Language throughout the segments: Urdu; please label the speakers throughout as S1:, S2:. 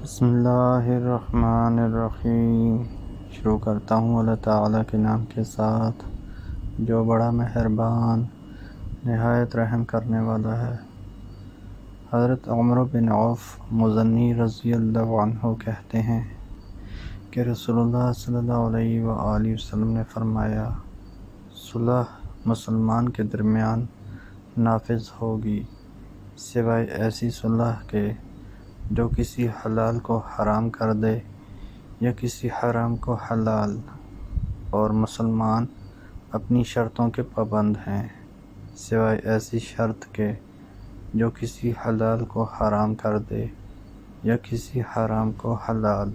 S1: بسم اللہ الرحمن الرحیم۔ شروع کرتا ہوں اللہ تعالیٰ کے نام کے ساتھ جو بڑا مہربان نہایت رحم کرنے والا ہے۔ حضرت عمر بن عوف مزنی رضی اللہ عنہ کہتے ہیں کہ رسول اللہ صلی اللہ علیہ وآلہ وسلم نے فرمایا، صلح مسلمان کے درمیان نافذ ہوگی سوائے ایسی صلح کے جو کسی حلال کو حرام کر دے یا کسی حرام کو حلال، اور مسلمان اپنی شرطوں کے پابند ہیں سوائے ایسی شرط کے جو کسی حلال کو حرام کر دے یا کسی حرام کو حلال۔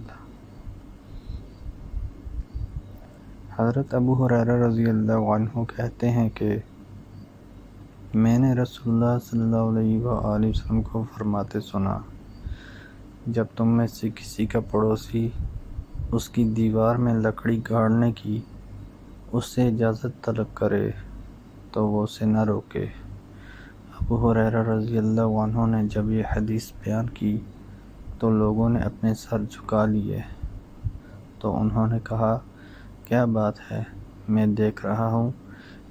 S1: حضرت ابو ہریرہ رضی اللہ عنہ کہتے ہیں کہ میں نے رسول اللہ صلی اللہ علیہ وآلہ وسلم کو فرماتے سنا، جب تم میں سے کسی کا پڑوسی اس کی دیوار میں لکڑی گاڑنے کی اس سے اجازت طلب کرے تو وہ اسے نہ روکے۔ ابو ہریرہ رضی اللہ عنہ نے جب یہ حدیث بیان کی تو لوگوں نے اپنے سر جھکا لیے، تو انہوں نے کہا، کیا بات ہے، میں دیکھ رہا ہوں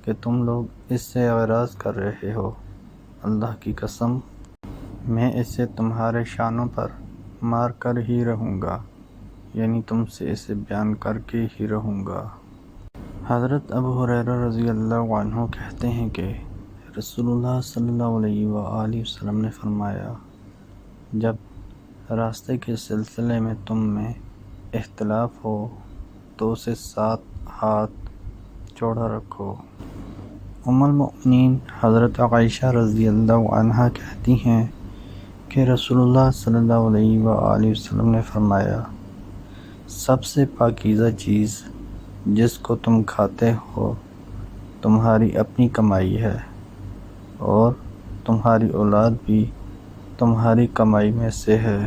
S1: کہ تم لوگ اس سے اعراض کر رہے ہو، اللہ کی قسم میں اسے تمہارے شانوں پر مار کر ہی رہوں گا، یعنی تم سے اسے بیان کر کے ہی رہوں گا۔ حضرت ابو ہریرہ رضی اللہ عنہ کہتے ہیں کہ رسول اللہ صلی اللہ علیہ وآلہ وسلم نے فرمایا، جب راستے کے سلسلے میں تم میں اختلاف ہو تو اسے 7 ہاتھ چوڑا رکھو۔ ام المؤمنین حضرت عائشہ رضی اللہ عنہا کہتی ہیں کہ رسول اللہ صلی اللہ علیہ وآلہ وسلم نے فرمایا، سب سے پاکیزہ چیز جس کو تم کھاتے ہو تمہاری اپنی کمائی ہے، اور تمہاری اولاد بھی تمہاری کمائی میں سے ہے۔